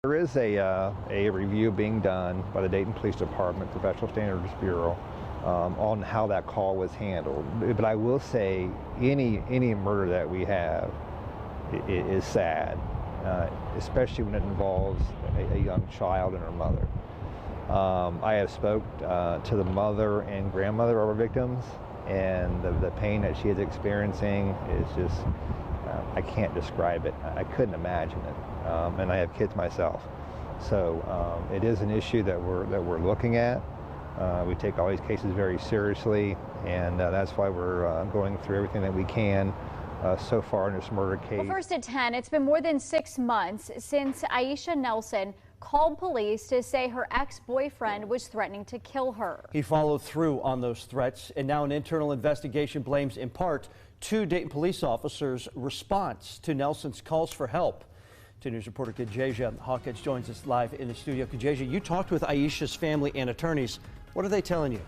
There is a review being done by the Dayton Police Department Professional Standards Bureau on how that call was handled. But I will say any murder that we have is sad, especially when it involves a young child and her mother. I have spoke to the mother and grandmother of our victims, and the pain that she is experiencing is just, I can't describe it. I couldn't imagine it. And I have kids myself. So it is an issue that we're looking at. We take all these cases very seriously, and that's why we're going through everything that we can so far in this murder case. Well, first at 10, it's been more than 6 months since Aisha Nelson called police to say her ex-boyfriend was threatening to kill her. He followed through on those threats, and now an internal investigation blames in part 2 Dayton police officers' response to Nelson's calls for help. 2 News reporter Kajasia Hawkins joins us live in the studio. Kajasia, you talked with Aisha's family and attorneys. What are they telling you?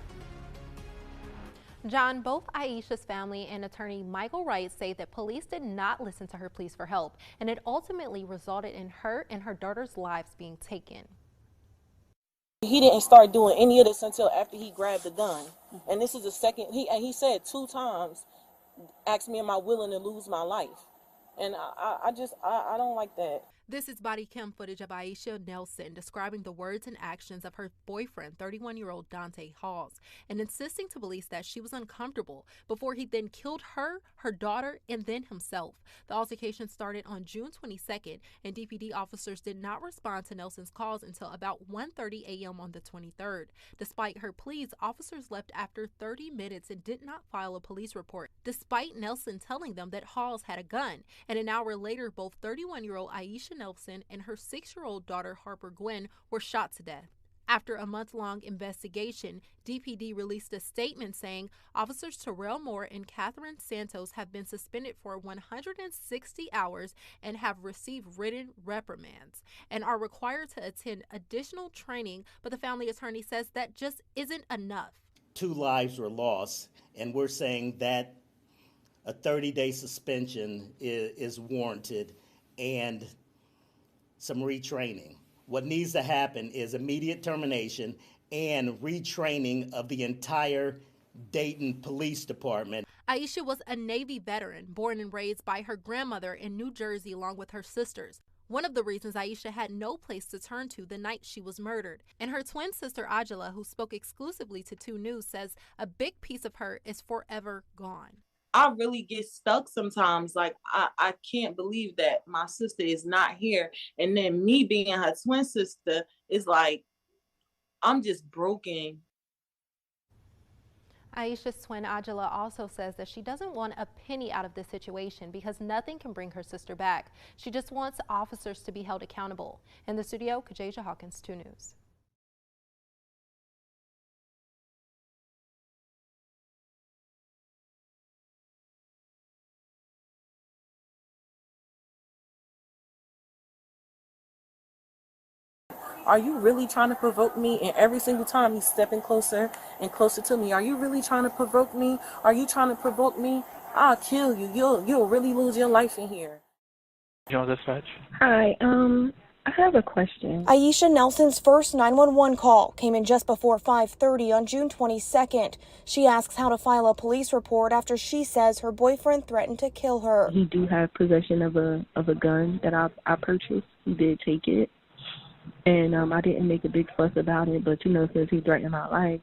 John, both Aisha's family and attorney Michael Wright say that police did not listen to her pleas for help, and it ultimately resulted in her and her daughter's lives being taken. He didn't start doing any of this until after he grabbed the gun. And this is the second, he said 2 times, asked me, am I willing to lose my life? And I don't like that. This is body cam footage of Aisha Nelson describing the words and actions of her boyfriend, 31-year-old Dante Halls, and insisting to police that she was uncomfortable before he then killed her, her daughter, and then himself. The altercation started on June 22nd, and DPD officers did not respond to Nelson's calls until about 1:30 a.m. on the 23rd. Despite her pleas, officers left after 30 minutes and did not file a police report, despite Nelson telling them that Halls had a gun. And an hour later, both 31-year-old Aisha Nelson and her 6-year-old daughter Harper Gwen were shot to death. After a month-long investigation, DPD released a statement saying officers Terrell Moore and Catherine Santos have been suspended for 160 hours and have received written reprimands and are required to attend additional training, but the family attorney says that just isn't enough. 2 lives were lost, and we're saying that a 30-day suspension is warranted and some retraining. What needs to happen is immediate termination and retraining of the entire Dayton Police Department. Aisha was a Navy veteran, born and raised by her grandmother in New Jersey along with her sisters. One of the reasons Aisha had no place to turn to the night she was murdered. And her twin sister Angela, who spoke exclusively to 2 News, says a big piece of her is forever gone. I really get stuck sometimes. Like, I can't believe that my sister is not here. And then me being her twin sister is like, I'm just broken. Aisha's twin Angela also says that she doesn't want a penny out of this situation because nothing can bring her sister back. She just wants officers to be held accountable. In the studio, Kajasia Hawkins, 2 News. Are you really trying to provoke me? And every single time he's stepping closer and closer to me. Are you really trying to provoke me? Are you trying to provoke me? I'll kill you. You'll really lose your life in here. Dispatch. Hi, I have a question. Aisha Nelson's first 911 call came in just before 5:30 on June 22nd. She asks how to file a police report after she says her boyfriend threatened to kill her. He do have possession of a gun that I purchased. He did take it. And I didn't make a big fuss about it, but since he threatened my life,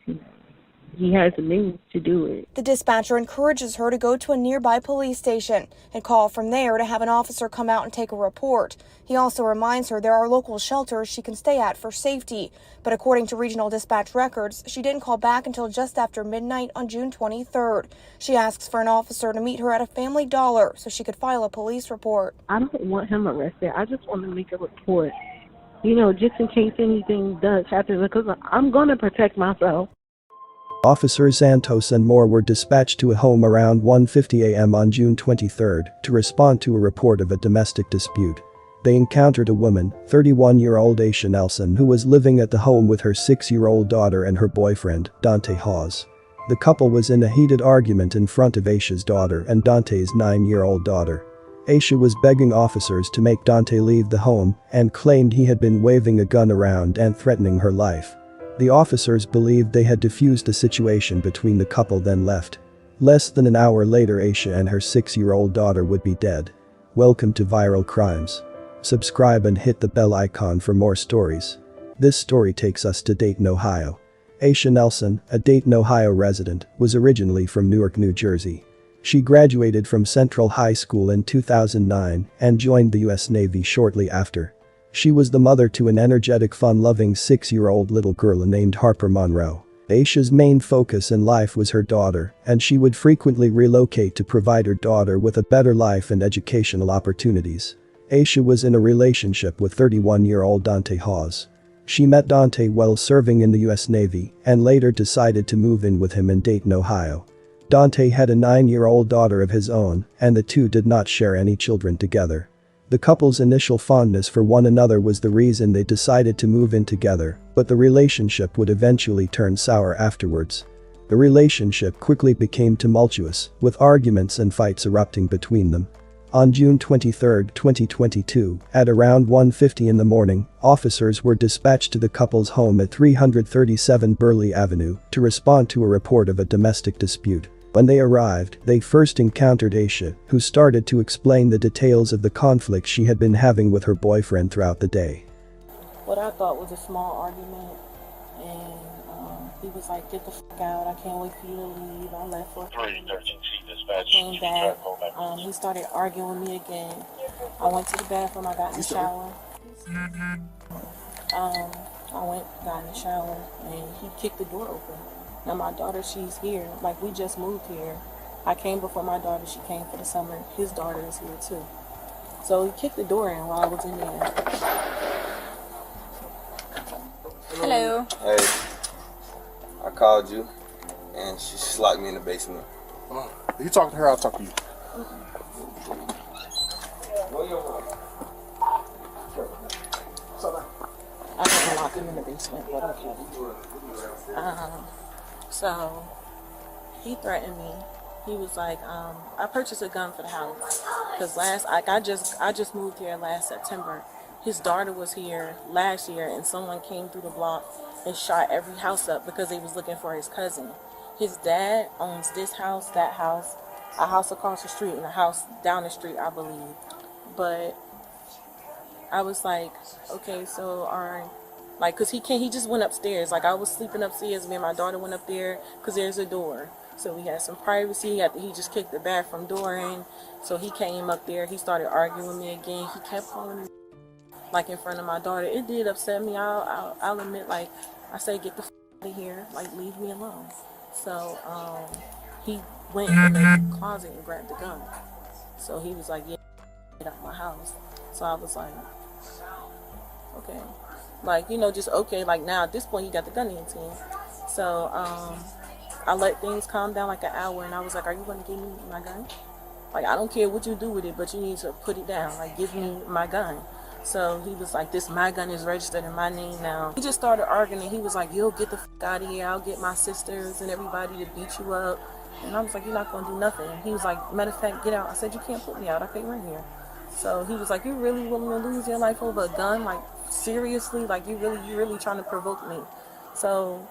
he has the means to do it. The dispatcher encourages her to go to a nearby police station and call from there to have an officer come out and take a report. He also reminds her there are local shelters she can stay at for safety. But according to regional dispatch records, she didn't call back until just after midnight on June 23rd. She asks for an officer to meet her at a Family Dollar so she could file a police report. I don't want him arrested. I just want to make a report, just in case anything does happen, because I'm going to protect myself. Officers Santos and Moore were dispatched to a home around 1:50 a.m. on June 23rd to respond to a report of a domestic dispute. They encountered a woman, 31-year-old Aisha Nelson, who was living at the home with her 6-year-old daughter and her boyfriend, Dante Hawes. The couple was in a heated argument in front of Aisha's daughter and Dante's 9-year-old daughter. Aisha was begging officers to make Dante leave the home and claimed he had been waving a gun around and threatening her life. The officers believed they had diffused the situation between the couple, then left. Less than an hour later, Aisha and her 6-year-old daughter would be dead. Welcome to Viral Crimes. Subscribe and hit the bell icon for more stories. This story takes us to Dayton, Ohio. Aisha Nelson, a Dayton, Ohio resident, was originally from Newark, New Jersey. She graduated from Central High School in 2009 and joined the U.S. Navy shortly after. She was the mother to an energetic, fun-loving 6-year-old little girl named Harper Monroe. Aisha's main focus in life was her daughter, and she would frequently relocate to provide her daughter with a better life and educational opportunities. Aisha was in a relationship with 31-year-old Dante Hawes. She met Dante while serving in the U.S. Navy and later decided to move in with him in Dayton, Ohio. Dante had a 9-year-old daughter of his own, and the two did not share any children together. The couple's initial fondness for one another was the reason they decided to move in together, but the relationship would eventually turn sour afterwards. The relationship quickly became tumultuous, with arguments and fights erupting between them. On June 23, 2022, at around 1:50 in the morning, officers were dispatched to the couple's home at 337 Burleigh Avenue to respond to a report of a domestic dispute. When they arrived, they first encountered Aisha, who started to explain the details of the conflict she had been having with her boyfriend throughout the day. What I thought was a small argument, and he was like, "Get the fuck out, I can't wait for you to leave." I left for I came back, he started arguing with me again. I went to the bathroom, I got in the shower. Got in the shower, and he kicked the door open. Now my daughter, she's here, like we just moved here. I came before my daughter, she came for the summer. His daughter is here too. So he kicked the door in while I was in there. Hello. Hey, I called you, and she locked me in the basement. You talk to her, I'll talk to you. I didn't lock him in the basement, but okay. So he threatened me. He was like, I purchased a gun for the house because I just moved here last September. His daughter was here last year, and someone came through the block and shot every house up because they was looking for his cousin. His dad owns this house, that house, a house across the street, and a house down the street, I believe. But I was like, okay, so cause he just went upstairs. Like I was sleeping upstairs, me and my daughter went up there, cause there's a door. So we had some privacy. He just kicked the bathroom door in. So he came up there, he started arguing with me again. He kept calling me like in front of my daughter. It did upset me. I'll admit, like I said, get the out of here, like leave me alone. So he went in the closet and grabbed the gun. So he was like, yeah, get out of my house. So I was like, okay. Like, just okay. Like now at this point he got the gun in his hand. So I let things calm down like an hour, and I was like, are you going to give me my gun? Like, I don't care what you do with it, but you need to put it down. Like, give me my gun. So he was like, my gun is registered in my name now. He just started arguing, and he was like, you'll get the fuck out of here. I'll get my sisters and everybody to beat you up. And I was like, you're not going to do nothing. He was like, matter of fact, get out. I said, you can't put me out. I can't run here. So he was like, you really willing to lose your life over a gun? Like, seriously? Like, you really trying to provoke me? So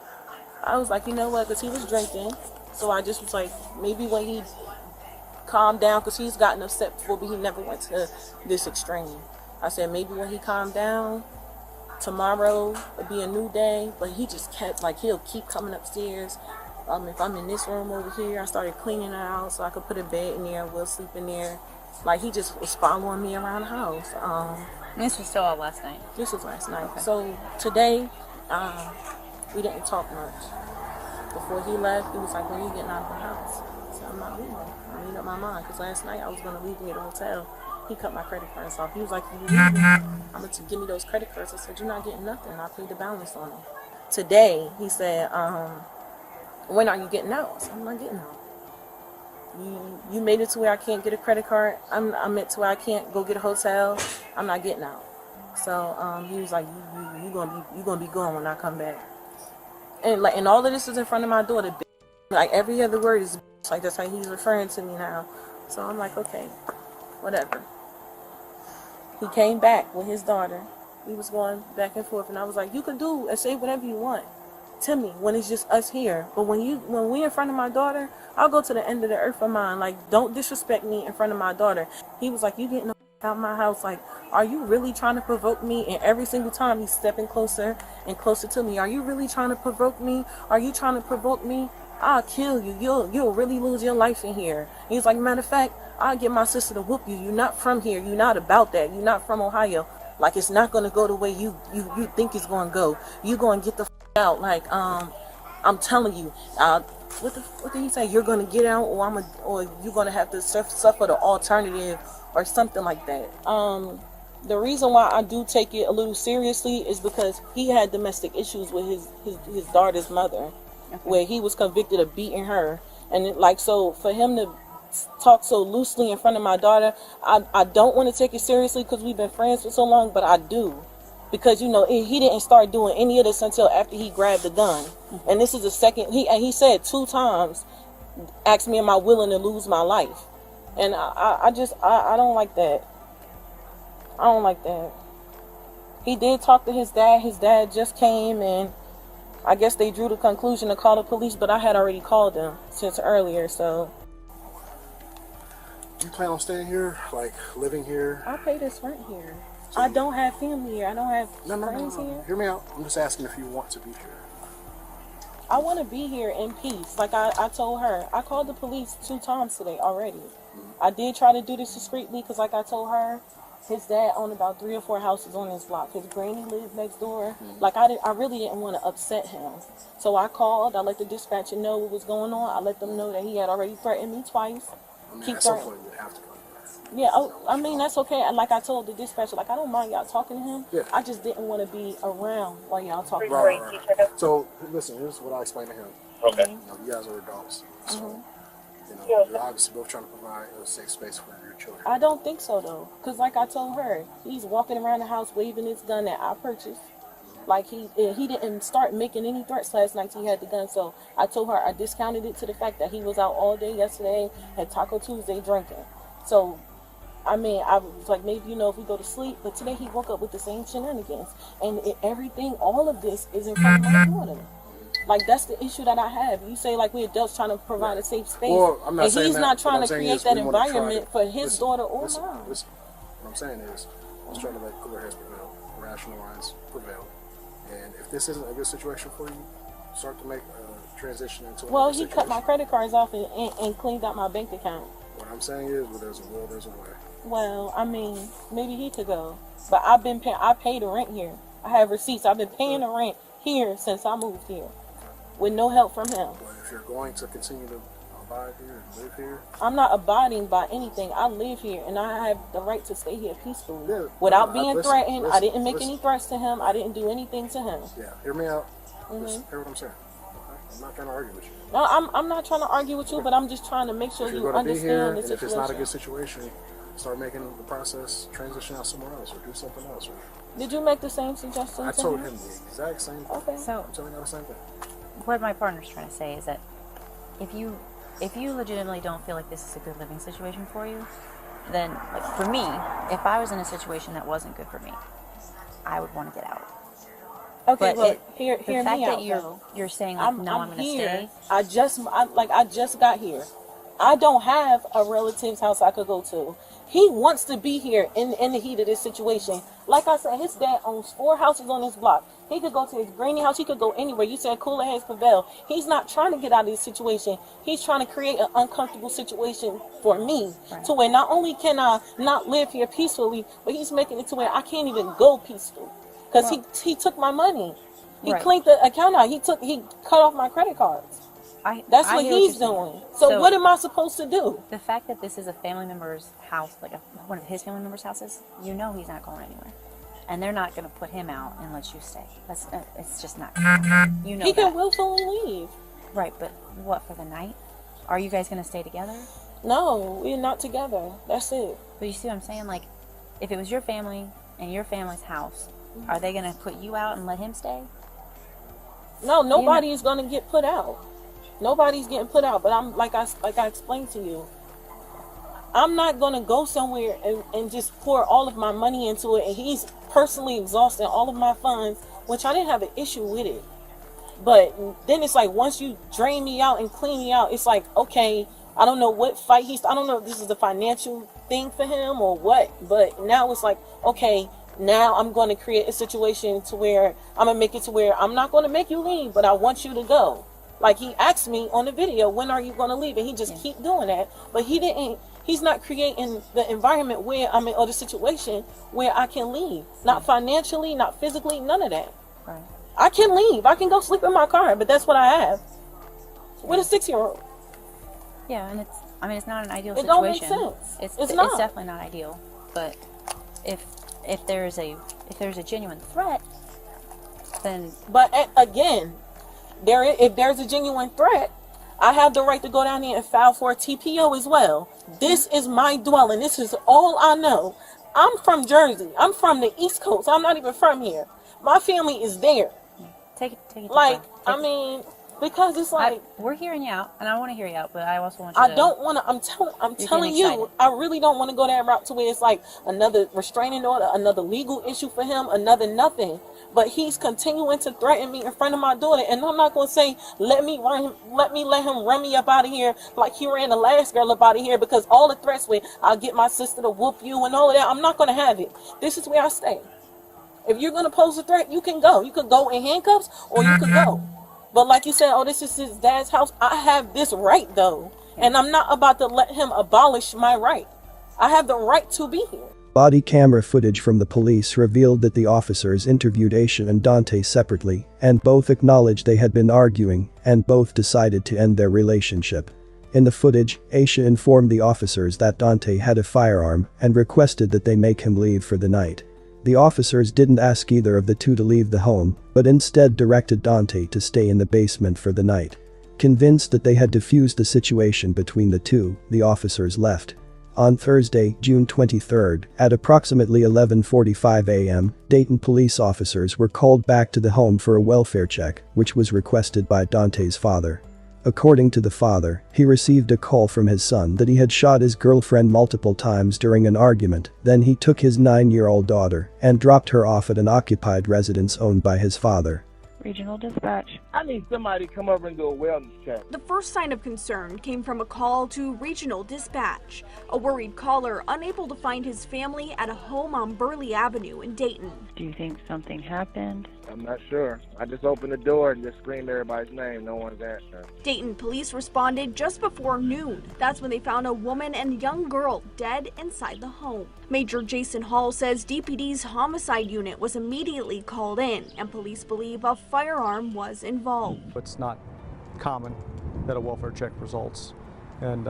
I was like, you know what? Because he was drinking. So I just was like, maybe when he calmed down, because he's gotten upset before, but he never went to this extreme. I said, maybe when he calmed down, tomorrow will be a new day. But he just kept, like, he'll keep coming upstairs. If I'm in this room over here, I started cleaning it out so I could put a bed in there, we'll sleep in there. Like, he just was following me around the house. This was still all last night? This was last night. Okay. So today, we didn't talk much. Before he left, he was like, when are you getting out of the house? I said, I'm not leaving. I made up my mind. Because last night I was going to leave me at a hotel. He cut my credit cards off. He was like, you leave me? I'm going to give me those credit cards. I said, you're not getting nothing. I paid the balance on them. Today, he said, when are you getting out? I said, I'm not getting out. You made it to where I can't get a credit card. I'm at to where I can't go get a hotel. I'm not getting out. So he was like, you gonna be gone when I come back. And all of this is in front of my daughter. Like every other word is like that's how he's referring to me now. So I'm like, okay. whatever. He came back with his daughter. We was going back and forth, and I was like, you can do and say whatever you want to me when it's just us here. But when we in front of my daughter, I'll go to the end of the earth for mine. Like, don't disrespect me in front of my daughter. He was like, you getting the out of my house. Like, are you really trying to provoke me? And every single time he's stepping closer and closer to me. Are you really trying to provoke me? Are you trying to provoke me? I'll kill you. You'll really lose your life in here. And he's like, matter of fact, I'll get my sister to whoop you. You're not from here. You're not about that. You're not from Ohio. Like, it's not going to go the way you think it's going to go. You going to get the out. Like, I'm telling you, what did he say? You're going to get out, or you're going to have to suffer the alternative or something like that. The reason why I do take it a little seriously is because he had domestic issues with his daughter's mother, where he was convicted of beating her. And so for him to talk so loosely in front of my daughter, I don't want to take it seriously because we've been friends for so long, but I do. Because, he didn't start doing any of this until after he grabbed the gun. And this is the second, he said 2 times, ask me am I willing to lose my life. And I don't like that. I don't like that. He did talk to his dad. His dad just came, and I guess they drew the conclusion to call the police, but I had already called them since earlier, so. You plan on staying here, like living here? I pay this rent here. So I don't have family here. I don't have friends here. Hear me out. I'm just asking if you want to be here. I want to be here in peace. Like I told her, I called the police 2 times today already. I did try to do this discreetly because, like I told her, his dad owned about 3 or 4 houses on his block. His granny lived next door. Like, I really didn't want to upset him. So I called. I let the dispatcher know what was going on. I let them know that he had already threatened me twice. At some point, you would have to come here. Yeah, that's okay. Like I told the dispatcher, like, I don't mind y'all talking to him. Yeah. I just didn't want to be around while y'all talking to him. Right. So, listen, here's what I explained to him. Okay. You guys are adults. So, you're obviously both trying to provide a safe space for your children. I don't think so, though. Because like I told her, he's walking around the house waving his gun that I purchased. Like, he didn't start making any threats last night till he had the gun. So I told her I discounted it to the fact that he was out all day yesterday, had Taco Tuesday drinking. So, I mean, I was like, maybe, if we go to sleep. But today he woke up with the same shenanigans. And all of this is in front of my daughter. Like, that's the issue that I have. You say, like, we're adults trying to provide a safe space. Well, I'm not and saying he's that, not trying to create that environment for his listen, daughter or listen, mine. Listen. What I'm saying is, let's try to let cooler heads prevail, rational minds prevail. And if this isn't a good situation for you, start to make a transition into Well, he cut my credit cards off and cleaned out my bank account. What I'm saying is, where there's a will, there's a way. Well, I mean, maybe he could go. But I pay the rent here. I have receipts. I've been paying the rent here since I moved here, with no help from him. But if you're going to continue to abide here and live here, I'm not abiding by anything. I live here, and I have the right to stay here peacefully without being threatened. I didn't make any threats to him. I didn't do anything to him. Yeah, hear me out. Listen, hear what I'm saying. I'm not trying to argue with you. No, I'm not trying to argue with you, but I'm just trying to make sure you understand the situation. And if it's not a good situation, start making the process transition out somewhere else or do something else. Did you make the same suggestion? I told him the exact same thing. Okay. So I'm telling you the same thing. What my partner's trying to say is that if you legitimately don't feel like this is a good living situation for you, then, like, for me, if I was in a situation that wasn't good for me, I would want to get out. Okay, but look, hear the me fact out, that you're saying, like, I'm going to stay. I just got here. I don't have a relative's house I could go to. He wants to be here in the heat of this situation. Like I said, his dad owns 4 houses on his block. He could go to his granny house. He could go anywhere. You said cooler heads prevail. He's not trying to get out of this situation. He's trying to create an uncomfortable situation for me. Right. To where not only can I not live here peacefully, but he's making it to where I can't even go peaceful. Because he took my money. He cleaned the account out. He cut off my credit cards. That's what he's doing. So what am I supposed to do? The fact that this is a family member's house, like one of his family members' houses, he's not going anywhere. And they're not going to put him out and let you stay. It's just not. He can willfully leave. Right, but what, for the night? Are you guys going to stay together? No, we're not together. That's it. But you see what I'm saying? Like, if it was your family and your family's house, are they going to put you out and let him stay? No, nobody is going to get put out. Nobody's getting put out. But I'm like I explained to you. I'm not going to go somewhere and just pour all of my money into it, and he's personally exhausting all of my funds, which I didn't have an issue with it. But then it's like, once you drain me out and clean me out, it's like, okay, I don't know what fight I don't know if this is a financial thing for him or what, but now it's like, okay, now I'm going to create a situation to where I'm going to make it to where I'm not going to make you leave, but I want you to go. Like he asked me on the video, when are you going to leave? And he just keep doing that. But he's not creating the environment where I'm in, or the situation where I can leave. Not financially, not physically, none of that. Right. I can leave. I can go sleep in my car, but that's what I have. With a 6-year-old. Yeah, and it's not an ideal situation. It don't make sense. It's not. It's definitely not ideal. But if there's a genuine threat, then. But again, if there's a genuine threat, I have the right to go down there and file for a TPO as well. This is my dwelling. This is all I know. I'm from Jersey. I'm from the East Coast. I'm not even from here. My family is there. Take it. Like, I mean, because it's like we're hearing you out, and I want to hear you out, but I also want you I to. don't want to. I'm telling you, I really don't want to go that route to where it's like another restraining order, another legal issue for him, another nothing. But he's continuing to threaten me in front of my daughter, and I'm not going to say let him run me up out of here like he ran the last girl up out of here, because all the threats with I'll get my sister to whoop you and all of that, I'm not going to have it. This is where I stay. If you're going to pose a threat, you can go. You could go in handcuffs, or you could go. But like you said, oh, this is his dad's house. I have this right, though. And I'm not about to let him abolish my right. I have the right to be here. Body camera footage from the police revealed that the officers interviewed Aisha and Dante separately, and both acknowledged they had been arguing, and both decided to end their relationship. In the footage, Aisha informed the officers that Dante had a firearm and requested that they make him leave for the night. The officers didn't ask either of the two to leave the home, but instead directed Dante to stay in the basement for the night. Convinced that they had diffused the situation between the two, the officers left. On Thursday, June 23, at approximately 11:45 a.m., Dayton police officers were called back to the home for a welfare check, which was requested by Dante's father. According to the father, he received a call from his son that he had shot his girlfriend multiple times during an argument. Then he took his 9-year-old daughter and dropped her off at an occupied residence owned by his father. Regional dispatch. I need somebody to come over and do a wellness check. The first sign of concern came from a call to regional dispatch. A worried caller unable to find his family at a home on Burley Avenue in Dayton. Do you think something happened? I'm not sure. I just opened the door and just screamed everybody's name. No one's answering. Dayton police responded just before noon. That's when they found a woman and young girl dead inside the home. Major Jason Hall says DPD's homicide unit was immediately called in, and police believe a firearm was involved. It's not common that a welfare check results in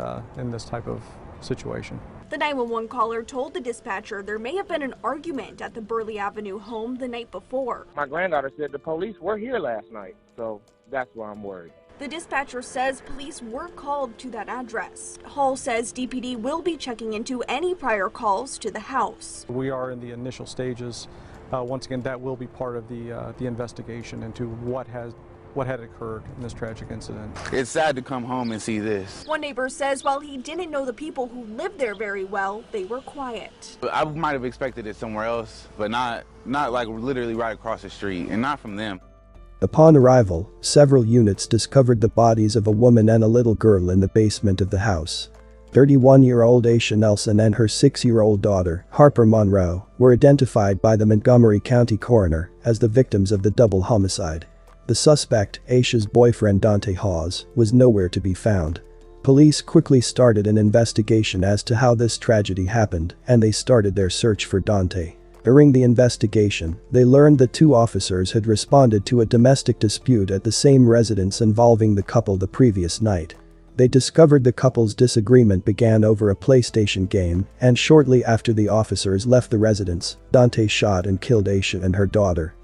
this type of situation. The 911 caller told the dispatcher there may have been an argument at the Burley Avenue home the night before. My granddaughter said the police were here last night, so that's why I'm worried. The dispatcher says police were called to that address. Hall says DPD will be checking into any prior calls to the house. We are in the initial stages. Once again, that will be part of the investigation into what had occurred in this tragic incident. It's sad to come home and see this. One neighbor says while he didn't know the people who lived there very well, they were quiet. I might have expected it somewhere else, but not like literally right across the street, and not from them. Upon arrival, several units discovered the bodies of a woman and a little girl in the basement of the house. 31-year-old Aisha Nelson and her 6-year-old daughter, Harper Monroe, were identified by the Montgomery County coroner as the victims of the double homicide. The suspect, Aisha's boyfriend Dante Hawes, was nowhere to be found. Police quickly started an investigation as to how this tragedy happened, and they started their search for Dante. During the investigation, they learned that 2 officers had responded to a domestic dispute at the same residence involving the couple the previous night. They discovered the couple's disagreement began over a PlayStation game, and shortly after the officers left the residence, Dante shot and killed Aisha and her daughter.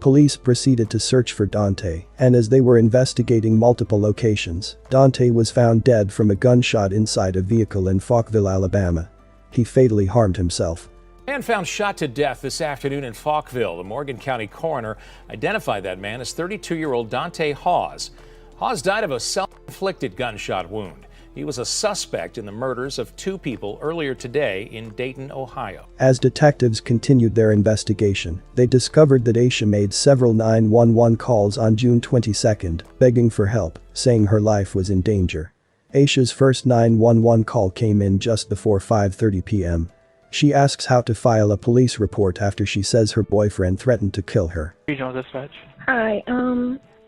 Police proceeded to search for Dante, and as they were investigating multiple locations, Dante was found dead from a gunshot inside a vehicle in Falkville, Alabama. He fatally harmed himself. Man found shot to death this afternoon in Falkville. The Morgan County coroner identified that man as 32-year-old Dante Hawes. Hawes died of a self-inflicted gunshot wound. He was a suspect in the murders of 2 people earlier today in Dayton, Ohio. As detectives continued their investigation, they discovered that Aisha made several 911 calls on June 22, begging for help, saying her life was in danger. Aisha's first 911 call came in just before 5:30 p.m. She asks how to file a police report after she says her boyfriend threatened to kill her. Regional dispatch. Hi,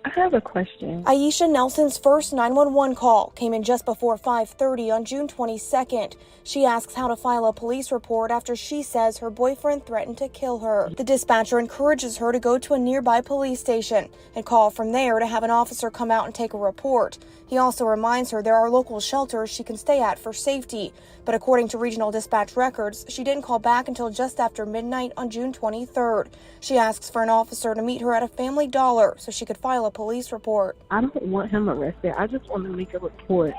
I have a question. Aisha Nelson's first 911 call came in just before 5:30 on June 22nd. She asks how to file a police report after she says her boyfriend threatened to kill her. The dispatcher encourages her to go to a nearby police station and call from there to have an officer come out and take a report. He also reminds her there are local shelters she can stay at for safety. But according to regional dispatch records, she didn't call back until just after midnight on June 23rd. She asks for an officer to meet her at a Family Dollar so she could file a police report. I don't want him arrested. I just want to make a report,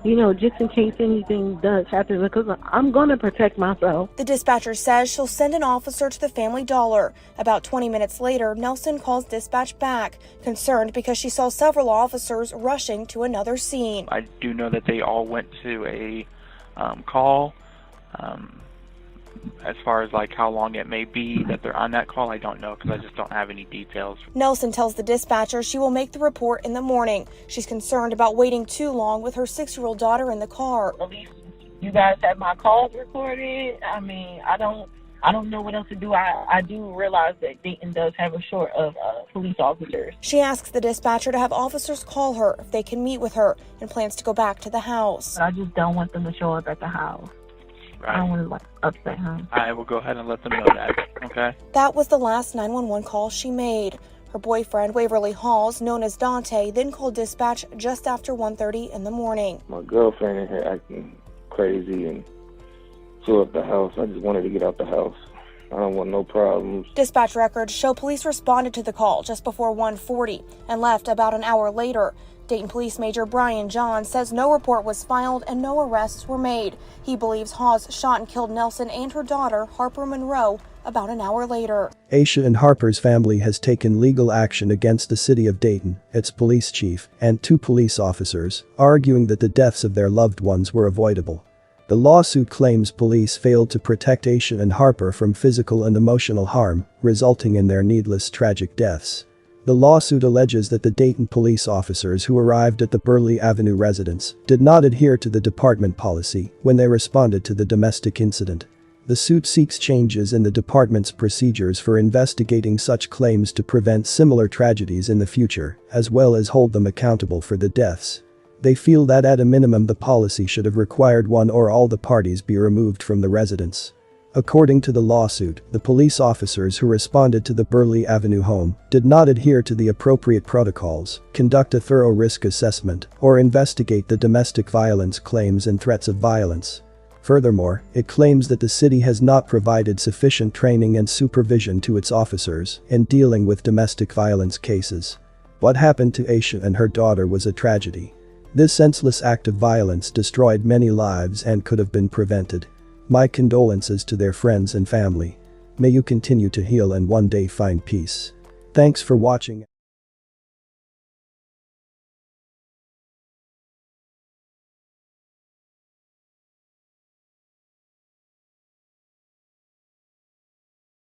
just in case anything does happen, because I'm going to protect myself. The dispatcher says she'll send an officer to the Family Dollar. About 20 minutes later, Nelson calls dispatch back, concerned because she saw several officers rushing to another scene. I do know that they all went to a call. As far as how long it may be that they're on that call, I don't know because I just don't have any details. Nelson tells the dispatcher she will make the report in the morning. She's concerned about waiting too long with her 6-year-old daughter in the car. At least you guys have my calls recorded. I mean, I don't know what else to do. I do realize that Dayton does have a short of police officers. She asks the dispatcher to have officers call her if they can meet with her and plans to go back to the house. I just don't want them to show up at the house. Right. I don't want to upset him. I will go ahead and let them know that, okay? That was the last 911 call she made. Her boyfriend, Waverly Halls, known as Dante, then called dispatch just after 1:30 in the morning. My girlfriend in here acting crazy and blew up the house. I just wanted to get out the house. I don't want no problems. Dispatch records show police responded to the call just before 1:40 and left about an hour later. Dayton Police Major Brian John says no report was filed and no arrests were made. He believes Hawes shot and killed Nelson and her daughter, Harper Monroe, about an hour later. Aisha and Harper's family has taken legal action against the city of Dayton, its police chief, and 2 police officers, arguing that the deaths of their loved ones were avoidable. The lawsuit claims police failed to protect Aisha and Harper from physical and emotional harm, resulting in their needless tragic deaths. The lawsuit alleges that the Dayton police officers who arrived at the Burley Avenue residence did not adhere to the department policy when they responded to the domestic incident. The suit seeks changes in the department's procedures for investigating such claims to prevent similar tragedies in the future, as well as hold them accountable for the deaths. They feel that at a minimum the policy should have required one or all the parties be removed from the residence. According to the lawsuit, the police officers who responded to the Burley Avenue home did not adhere to the appropriate protocols, conduct a thorough risk assessment, or investigate the domestic violence claims and threats of violence. Furthermore, it claims that the city has not provided sufficient training and supervision to its officers in dealing with domestic violence cases. What happened to Aisha and her daughter was a tragedy. This senseless act of violence destroyed many lives and could have been prevented. My condolences to their friends and family. May you continue to heal and one day find peace. Thanks for watching.